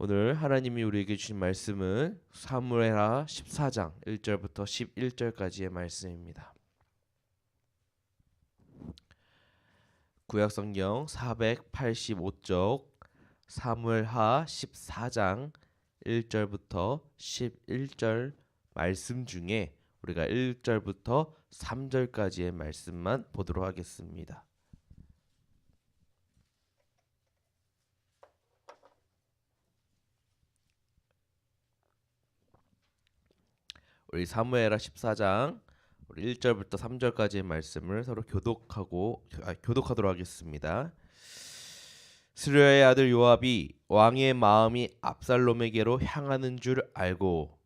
오늘 하나님이 우리에게 주신 말씀은 사무엘하 14장 1절부터 11절까지의 말씀입니다. 구약성경 485쪽 사무엘하 14장 1절부터 11절 말씀 중에 우리가 1절부터 3절까지의 말씀만 보도록 하겠습니다. 우리 사무엘하 14장 우리 1절부터 3절까지의 말씀을 서로 교독하도록 하겠습니다. 스루야의 아들 요압이 왕의 마음이 압살롬에게로 향하는 줄 알고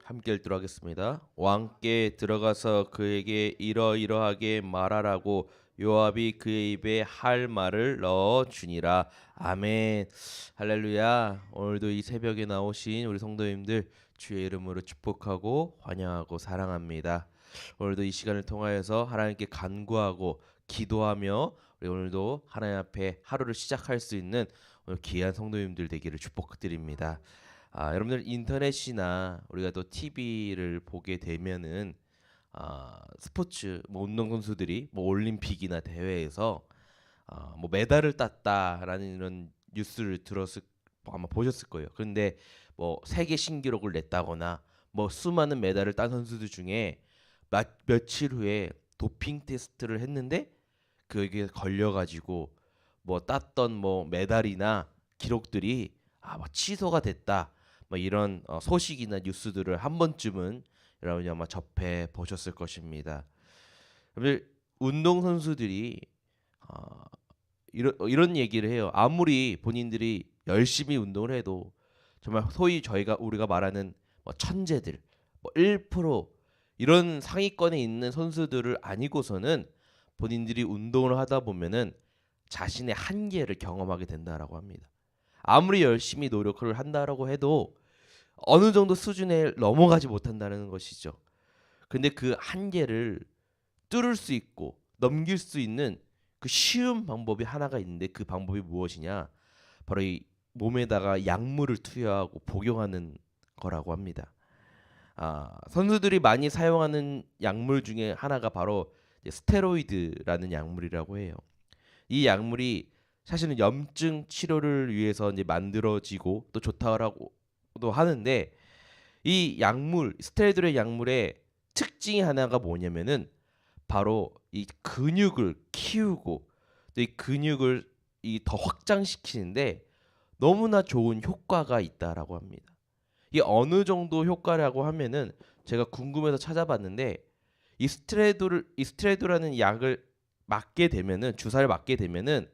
함께 읽도록 하겠습니다. 왕께 들어가서 그에게 이러이러하게 말하라고 요압이 그의 입에 할 말을 넣어 주니라. 아멘. 할렐루야. 오늘도 이 새벽에 나오신 우리 성도님들 주의 이름으로 축복하고 환영하고 사랑합니다. 오늘도 이 시간을 통하여서 하나님께 간구하고 기도하며 우리 오늘도 하나님 앞에 하루를 시작할 수 있는 오늘 귀한 성도님들 되기를 축복드립니다. 여러분들 인터넷이나 우리가 또 TV를 보게 되면은 스포츠 운동 선수들이 올림픽이나 대회에서 메달을 땄다라는 이런 뉴스를 아마 보셨을 거예요. 그런데 세계 신기록을 냈다거나 수많은 메달을 딴 선수들 중에 며칠 후에 도핑 테스트를 했는데 그게 걸려가지고 땄던 메달이나 기록들이 취소가 됐다. 이런 소식이나 뉴스들을 한 번쯤은 여러분이 아마 접해 보셨을 것입니다. 여러분들 운동 선수들이 이런 얘기를 해요. 아무리 본인들이 열심히 운동을 해도 정말 소위 우리가 말하는 천재들, 1% 이런 상위권에 있는 선수들을 아니고서는 본인들이 운동을 하다 보면은 자신의 한계를 경험하게 된다라고 합니다. 아무리 열심히 노력을 한다라고 해도 어느 정도 수준에 넘어가지 못한다는 것이죠. 근데 그 한계를 뚫을 수 있고 넘길 수 있는 그 쉬운 방법이 하나가 있는데 그 방법이 무엇이냐? 바로 이 몸에다가 약물을 투여하고 복용하는 거라고 합니다. 선수들이 많이 사용하는 약물 중에 하나가 바로 스테로이드라는 약물이라고 해요. 이 약물이 사실은 염증 치료를 위해서 이제 만들어지고 또 좋다라고도 하는데 이 약물 스테로이드 약물의 특징이 하나가 뭐냐면은 바로 이 근육을 키우고 또 이 근육을 더 확장시키는데 너무나 좋은 효과가 있다라고 합니다. 이게 어느 정도 효과라고 하면은 제가 궁금해서 찾아봤는데 이 스테로이드라는 약을 맞게 되면은 주사를 맞게 되면은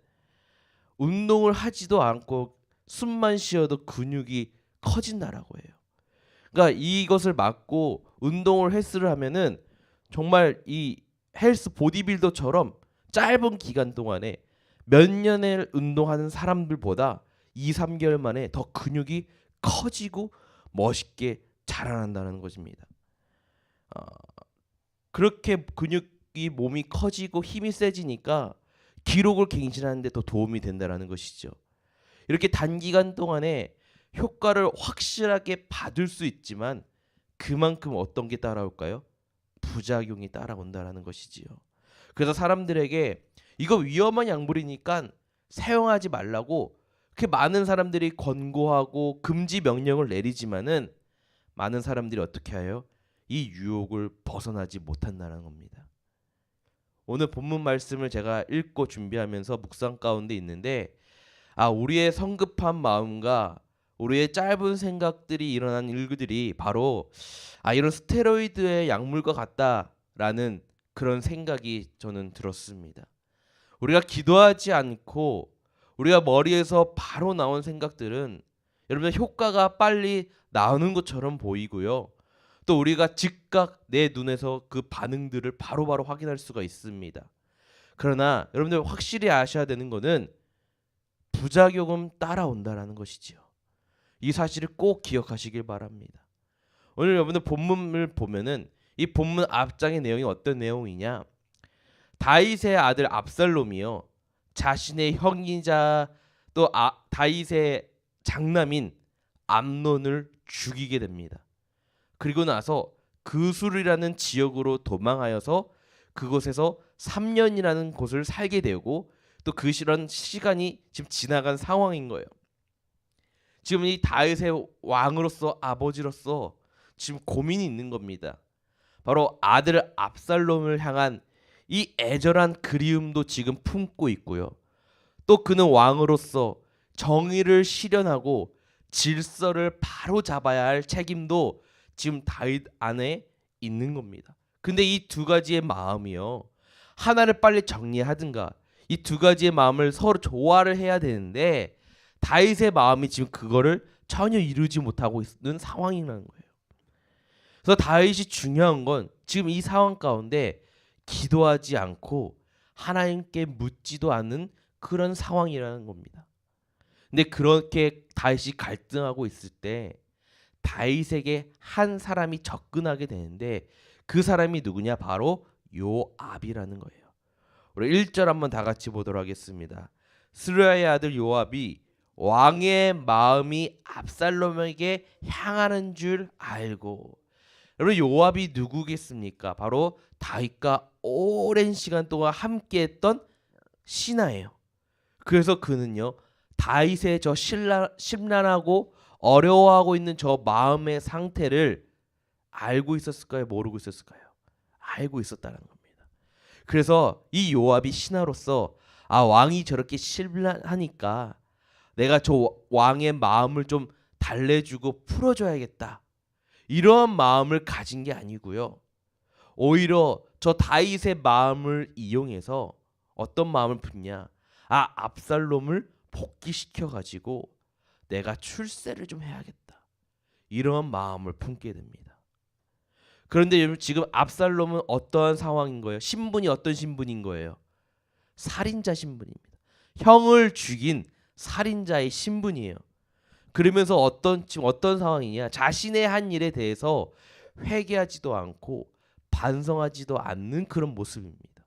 운동을 하지도 않고 숨만 쉬어도 근육이 커진다라고 해요. 그러니까 이것을 맞고 운동을 헬스를 하면은 정말 이 헬스 보디빌더처럼 짧은 기간 동안에 몇 년을 운동하는 사람들보다 2, 3개월 만에 더 근육이 커지고 멋있게 자라난다는 것입니다. 어, 그렇게 근육이 몸이 커지고 힘이 세지니까 기록을 갱신하는 데 더 도움이 된다는 것이죠. 이렇게 단기간 동안에 효과를 확실하게 받을 수 있지만 그만큼 어떤 게 따라올까요? 부작용이 따라온다는 것이지요. 그래서 사람들에게 이거 위험한 약물이니까 사용하지 말라고 그렇게 많은 사람들이 권고하고 금지 명령을 내리지만은 많은 사람들이 어떻게 해요? 이 유혹을 벗어나지 못한다는 겁니다. 오늘 본문 말씀을 제가 읽고 준비하면서 묵상 가운데 있는데 우리의 성급한 마음과 우리의 짧은 생각들이 일어난 일들이 바로 이런 스테로이드의 약물과 같다라는 그런 생각이 저는 들었습니다. 우리가 기도하지 않고 우리가 머리에서 바로 나온 생각들은 여러분 효과가 빨리 나오는 것처럼 보이고요. 또 우리가 즉각 내 눈에서 그 반응들을 바로바로 확인할 수가 있습니다. 그러나 여러분들 확실히 아셔야 되는 거는 부작용은 따라온다라는 것이지요. 이 사실을 꼭 기억하시길 바랍니다. 오늘 여러분들 본문을 보면은 이 본문 앞장의 내용이 어떤 내용이냐? 다윗의 아들 압살롬이요, 자신의 형이자 또 다윗의 장남인 암논을 죽이게 됩니다. 그리고 나서 그술이라는 지역으로 도망하여서 그곳에서 3년이라는 곳을 살게 되고, 또 그 시간이 지금 지나간 상황인 거예요. 지금 이 다윗의 왕으로서, 아버지로서 지금 고민이 있는 겁니다. 바로 아들 압살롬을 향한 이 애절한 그리움도 지금 품고 있고요. 또 그는 왕으로서 정의를 실현하고 질서를 바로 잡아야 할 책임도 지금 다윗 안에 있는 겁니다. 근데 이 두 가지의 마음이요, 하나를 빨리 정리하든가 이 두 가지의 마음을 서로 조화를 해야 되는데 다윗의 마음이 지금 그거를 전혀 이루지 못하고 있는 상황이라는 거예요. 그래서 다윗이 중요한 건 지금 이 상황 가운데 기도하지 않고 하나님께 묻지도 않는 그런 상황이라는 겁니다. 근데 그렇게 다윗이 갈등하고 있을 때 다윗에게 한 사람이 접근하게 되는데 그 사람이 누구냐? 바로 요압이라는 거예요. 우리 1절 한번 다 같이 보도록 하겠습니다. 스루야의 아들 요압이 왕의 마음이 압살롬에게 향하는 줄 알고. 여러분, 요압이 누구겠습니까? 바로 다윗과 오랜 시간 동안 함께했던 신하예요. 그래서 그는요, 다윗의 저 심란하고 어려워하고 있는 저 마음의 상태를 알고 있었을까요? 모르고 있었을까요? 알고 있었다는 겁니다. 그래서 이 요압이 신하로서 왕이 저렇게 심란하니까 내가 저 왕의 마음을 좀 달래주고 풀어줘야겠다, 이런 마음을 가진 게 아니고요. 오히려 저 다윗의 마음을 이용해서 어떤 마음을 품냐? 압살롬을 복귀시켜 가지고 내가 출세를 좀 해야겠다, 이런 마음을 품게 됩니다. 그런데 지금 압살롬은 어떠한 상황인 거예요? 신분이 어떤 신분인 거예요? 살인자 신분입니다. 형을 죽인 살인자의 신분이에요. 그러면서 지금 어떤 상황이냐? 자신의 한 일에 대해서 회개하지도 않고 반성하지도 않는 그런 모습입니다.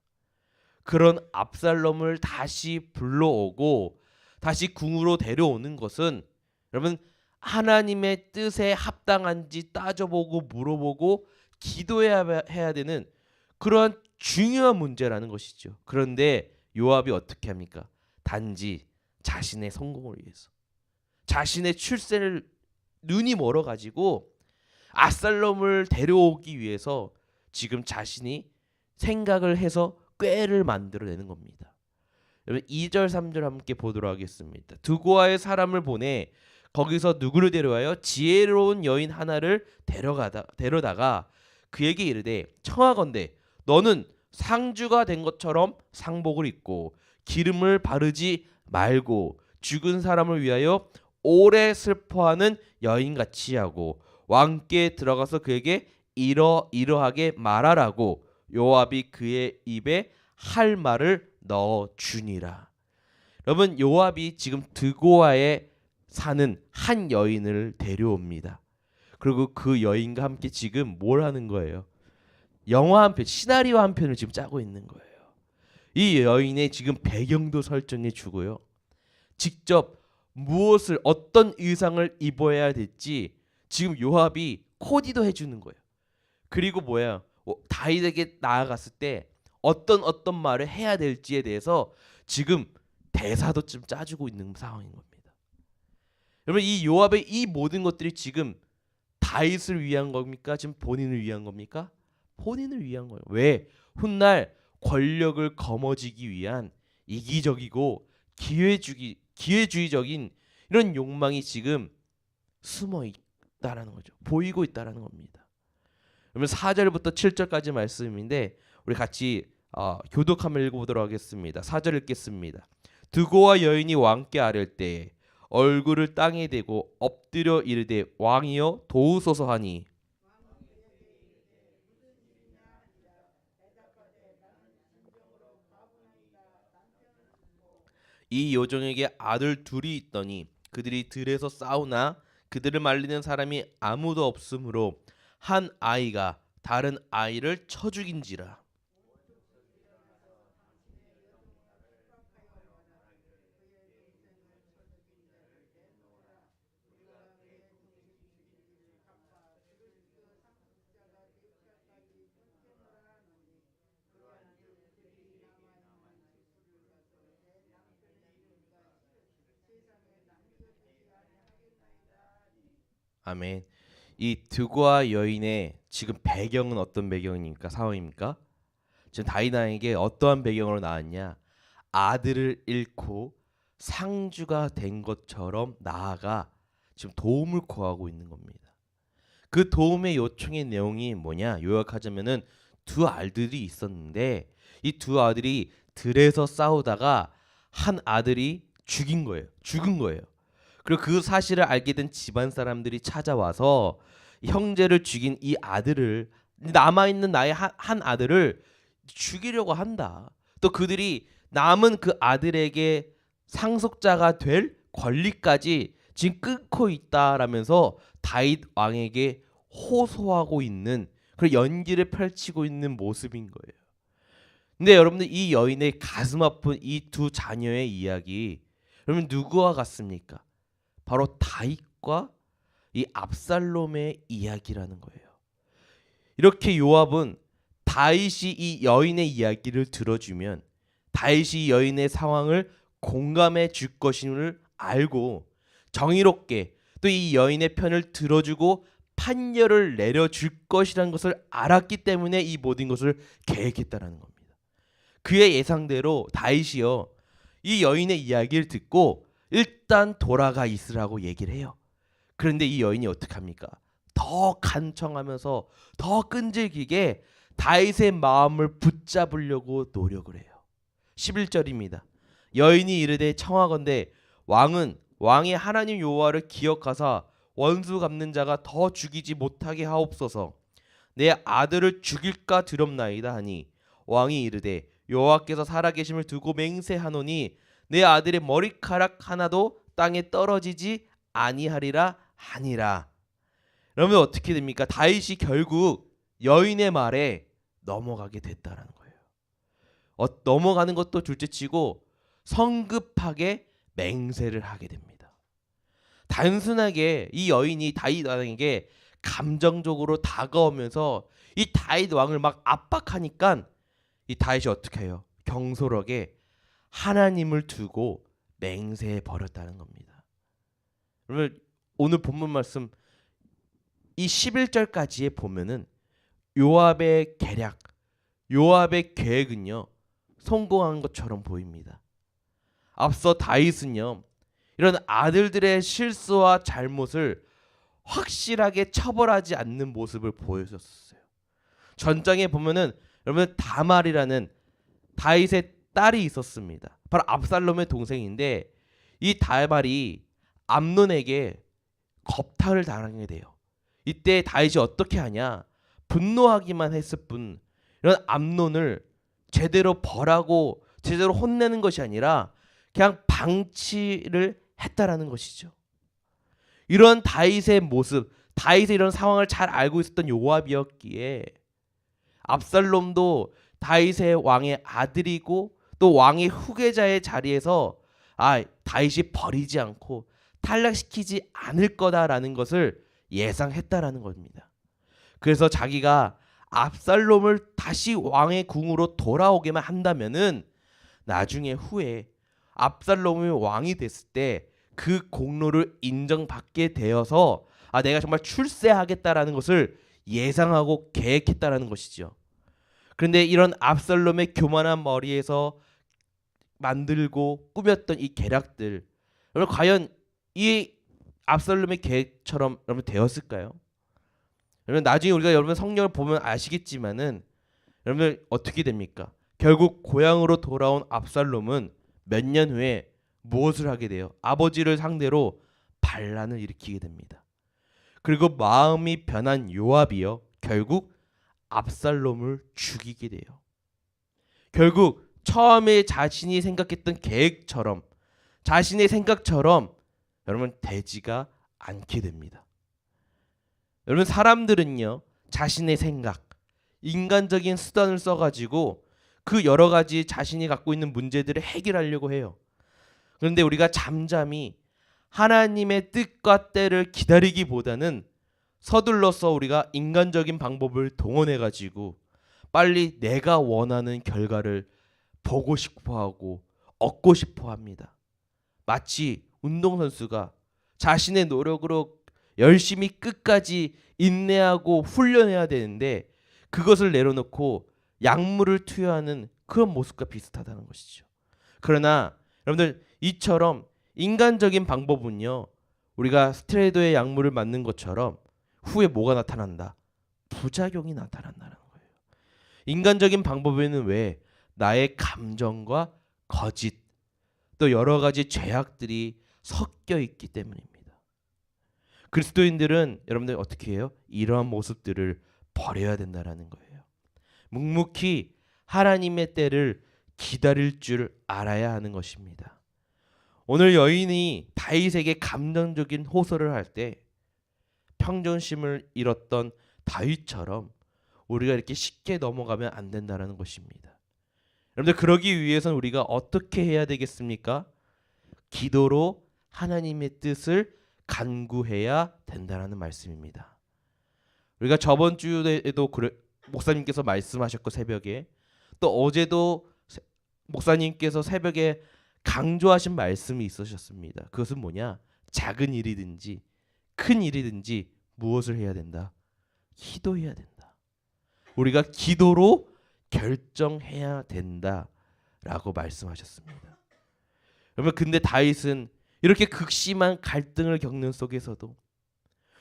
그런 압살롬을 다시 불러오고 다시 궁으로 데려오는 것은 여러분, 하나님의 뜻에 합당한지 따져보고 물어보고 기도해야 되는 그런 중요한 문제라는 것이죠. 그런데 요압이 어떻게 합니까? 단지 자신의 성공을 위해서, 자신의 출세를 눈이 멀어 가지고 압살롬을 데려오기 위해서 지금 자신이 생각을 해서 꾀를 만들어내는 겁니다. 여러분, 2절 3절 함께 보도록 하겠습니다. 두고아의 사람을 보내 거기서 누구를 데려와요? 지혜로운 여인 하나를 데려다가 그에게 이르되, 청하건대 너는 상주가 된 것처럼 상복을 입고 기름을 바르지 말고 죽은 사람을 위하여 오래 슬퍼하는 여인같이 하고 왕께 들어가서 그에게 이러하게 말하라고 요압이 그의 입에 할 말을 넣어 주니라. 여러분, 요압이 지금 드고아에 사는 한 여인을 데려옵니다. 그리고 그 여인과 함께 지금 뭘 하는 거예요? 영화 한 편, 시나리오 한 편을 지금 짜고 있는 거예요. 이 여인의 지금 배경도 설정해 주고요. 직접 어떤 의상을 입어야 될지 지금 요압이 코디도 해주는 거예요. 그리고 다윗에게 나아갔을 때 어떤 말을 해야 될지에 대해서 지금 대사도 좀 짜주고 있는 상황인 겁니다. 여러분, 이 요압의 이 모든 것들이 지금 다윗을 위한 겁니까? 지금 본인을 위한 겁니까? 본인을 위한 거예요. 왜? 훗날 권력을 거머쥐기 위한 이기적이고 기회주의적인 이런 욕망이 지금 숨어 있다라는 거죠. 보이고 있다라는 겁니다. 그러면 4절부터 7절까지 말씀인데 우리 같이 교독 한번 읽어보도록 하겠습니다. 4절 읽겠습니다. 드고와 여인이 왕께 아랠 때에 얼굴을 땅에 대고 엎드려 이르되, 왕이여 도우소서 하니 이 요정에게 아들 둘이 있더니 그들이 들에서 싸우나 그들을 말리는 사람이 아무도 없으므로 한 아이가 다른 아이를 쳐 죽인지라. 아멘. 이 드고아 여인의 지금 배경은 어떤 배경입니까? 상황입니까? 지금 다이나에게 어떠한 배경으로 나왔냐? 아들을 잃고 상주가 된 것처럼 나아가 지금 도움을 구하고 있는 겁니다. 그 도움의 요청의 내용이 뭐냐? 요약하자면은 두 아들이 있었는데 이 두 아들이 들에서 싸우다가 한 아들이 죽은 거예요. 그리고 그 사실을 알게 된 집안 사람들이 찾아와서 형제를 죽인 이 아들을 남아 있는 나의 한 아들을 죽이려고 한다. 또 그들이 남은 그 아들에게 상속자가 될 권리까지 지금 끊고 있다라면서 다윗 왕에게 호소하고 있는 그런 연기를 펼치고 있는 모습인 거예요. 근데 여러분들 이 여인의 가슴 아픈 이 두 자녀의 이야기 여러분 누구와 같습니까? 바로 다윗과 이 압살롬의 이야기라는 거예요. 이렇게 요압은 다윗이 이 여인의 이야기를 들어주면 다윗이 여인의 상황을 공감해 줄 것임을 알고 정의롭게 또 이 여인의 편을 들어주고 판결을 내려줄 것이라는 것을 알았기 때문에 이 모든 것을 계획했다라는 겁니다. 그의 예상대로 다윗이요 이 여인의 이야기를 듣고 일단 돌아가 있으라고 얘기를 해요. 그런데 이 여인이 어떻게 합니까? 더 간청하면서 더 끈질기게 다윗의 마음을 붙잡으려고 노력을 해요. 11절입니다. 여인이 이르되 청하건대 왕의 하나님 여호와를 기억하사 원수 갚는 자가 더 죽이지 못하게 하옵소서. 내 아들을 죽일까 두렵나이다 하니 왕이 이르되 여호와께서 살아계심을 두고 맹세하노니 내 아들의 머리카락 하나도 땅에 떨어지지 아니하리라 하니라. 그러면 어떻게 됩니까? 다윗이 결국 여인의 말에 넘어가게 됐다라는 거예요. 넘어가는 것도 둘째치고 성급하게 맹세를 하게 됩니다. 단순하게 이 여인이 다윗 왕에게 감정적으로 다가오면서 이 다윗 왕을 막 압박하니까 이 다윗이 어떻게 해요? 경솔하게 하나님을 두고 맹세해 버렸다는 겁니다. 그러면 오늘 본문 말씀 이 11절까지에 보면은 요압의 계략, 요압의 계획은요 성공한 것처럼 보입니다. 앞서 다윗은요 이런 아들들의 실수와 잘못을 확실하게 처벌하지 않는 모습을 보여줬어요. 전장에 보면은 여러분 다말이라는 다윗의 딸이 있었습니다. 바로 압살롬의 동생인데 이 다말이 암논에게 겁탈을 당하게 돼요. 이때 다윗이 어떻게 하냐? 분노하기만 했을 뿐 이런 암논을 제대로 벌하고 제대로 혼내는 것이 아니라 그냥 방치를 했다라는 것이죠. 이런 다윗의 모습, 다윗의 이런 상황을 잘 알고 있었던 요압이었기에 압살롬도 다윗의 왕의 아들이고 또 왕의 후계자의 자리에서 다윗이 버리지 않고 탈락시키지 않을 거다라는 것을 예상했다라는 겁니다. 그래서 자기가 압살롬을 다시 왕의 궁으로 돌아오게만 한다면은 나중에 후에 압살롬이 왕이 됐을 때 그 공로를 인정받게 되어서 내가 정말 출세하겠다라는 것을 예상하고 계획했다라는 것이죠. 그런데 이런 압살롬의 교만한 머리에서 만들고 꾸몄던 이 계략들, 여러분 과연 이 압살롬의 계획처럼 여러분 되었을까요? 여러분 나중에 우리가 여러분 성경을 보면 아시겠지만은 여러분 어떻게 됩니까? 결국 고향으로 돌아온 압살롬은 몇 년 후에 무엇을 하게 돼요? 아버지를 상대로 반란을 일으키게 됩니다. 그리고 마음이 변한 요압이요 결국 압살롬을 죽이게 돼요. 결국 처음에 자신이 생각했던 계획처럼 자신의 생각처럼 여러분 되지가 않게 됩니다. 여러분 사람들은요 자신의 생각, 인간적인 수단을 써가지고 그 여러 가지 자신이 갖고 있는 문제들을 해결하려고 해요. 그런데 우리가 잠잠히 하나님의 뜻과 때를 기다리기보다는 서둘러서 우리가 인간적인 방법을 동원해가지고 빨리 내가 원하는 결과를 보고 싶어하고 얻고 싶어합니다. 마치 운동선수가 자신의 노력으로 열심히 끝까지 인내하고 훈련해야 되는데 그것을 내려놓고 약물을 투여하는 그런 모습과 비슷하다는 것이죠. 그러나 여러분들 이처럼 인간적인 방법은요 우리가 스테로이드의 약물을 맞는 것처럼 후에 뭐가 나타난다? 부작용이 나타난다는 거예요. 인간적인 방법에는 왜 나의 감정과 거짓 또 여러 가지 죄악들이 섞여 있기 때문입니다. 그리스도인들은 여러분들 어떻게 해요? 이러한 모습들을 버려야 된다라는 거예요. 묵묵히 하나님의 때를 기다릴 줄 알아야 하는 것입니다. 오늘 여인이 다윗에게 감정적인 호소를 할 때 평정심을 잃었던 다윗처럼 우리가 이렇게 쉽게 넘어가면 안 된다는 것입니다. 여러분들 그러기 위해서는 우리가 어떻게 해야 되겠습니까? 기도로 하나님의 뜻을 간구해야 된다는 말씀입니다. 우리가 저번 주에도 목사님께서 말씀하셨고 새벽에 또 어제도 목사님께서 새벽에 강조하신 말씀이 있으셨습니다. 그것은 뭐냐? 작은 일이든지 큰 일이든지 무엇을 해야 된다? 기도해야 된다. 우리가 기도로 결정해야 된다라고 말씀하셨습니다. 여러분 근데 다윗은 이렇게 극심한 갈등을 겪는 속에서도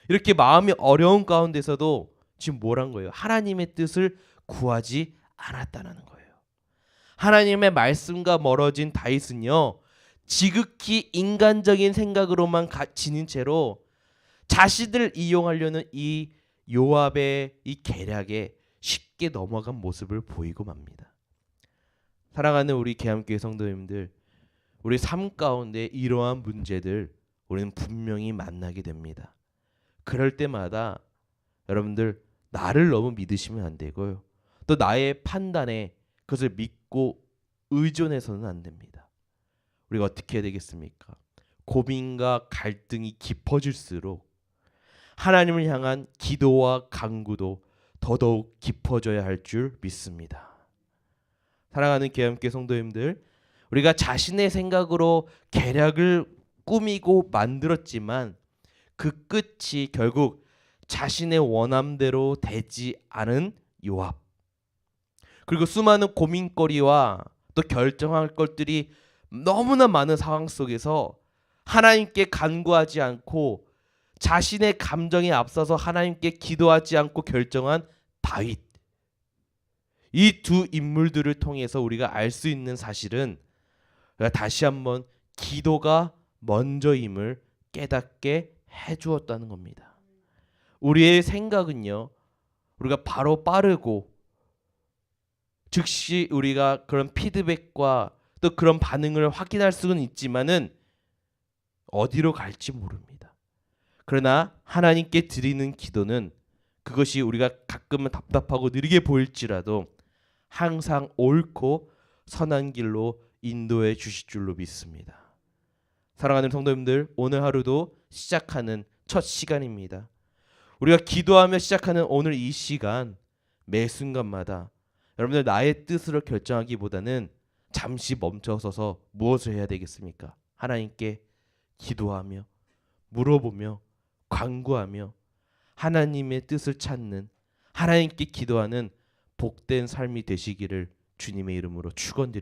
이렇게 마음이 어려운 가운데서도 지금 뭐란 거예요? 하나님의 뜻을 구하지 않았다는 거예요. 하나님의 말씀과 멀어진 다윗은요 지극히 인간적인 생각으로만 지닌 채로 자신을 이용하려는 이 요압의 이 계략에 쉽게 넘어간 모습을 보이고 맙니다. 사랑하는 우리 계암교회 성도님들, 우리 삶 가운데 이러한 문제들 우리는 분명히 만나게 됩니다. 그럴 때마다 여러분들 나를 너무 믿으시면 안 되고요. 또 나의 판단에 그것을 믿고 의존해서는 안 됩니다. 우리가 어떻게 해야 되겠습니까? 고민과 갈등이 깊어질수록 하나님을 향한 기도와 간구도 더더욱 깊어져야 할 줄 믿습니다. 사랑하는 계암교회 성도님들, 우리가 자신의 생각으로 계략을 꾸미고 만들었지만 그 끝이 결국 자신의 원함대로 되지 않은 요압, 그리고 수많은 고민거리와 또 결정할 것들이 너무나 많은 상황 속에서 하나님께 간구하지 않고 자신의 감정에 앞서서 하나님께 기도하지 않고 결정한 다윗. 이 두 인물들을 통해서 우리가 알 수 있는 사실은 다시 한번 기도가 먼저임을 깨닫게 해주었다는 겁니다. 우리의 생각은요, 우리가 바로 빠르고 즉시 우리가 그런 피드백과 또 그런 반응을 확인할 수는 있지만은 어디로 갈지 모릅니다. 그러나 하나님께 드리는 기도는 그것이 우리가 가끔은 답답하고 느리게 보일지라도 항상 옳고 선한 길로 인도해 주실 줄로 믿습니다. 사랑하는 성도님들, 오늘 하루도 시작하는 첫 시간입니다. 우리가 기도하며 시작하는 오늘 이 시간, 매 순간마다 여러분들 나의 뜻으로 결정하기보다는 잠시 멈춰서서 무엇을 해야 되겠습니까? 하나님께 기도하며 물어보며 간구하며 하나님의 뜻을 찾는, 하나님께 기도하는 복된 삶이 되시기를 주님의 이름으로 축원드립니다.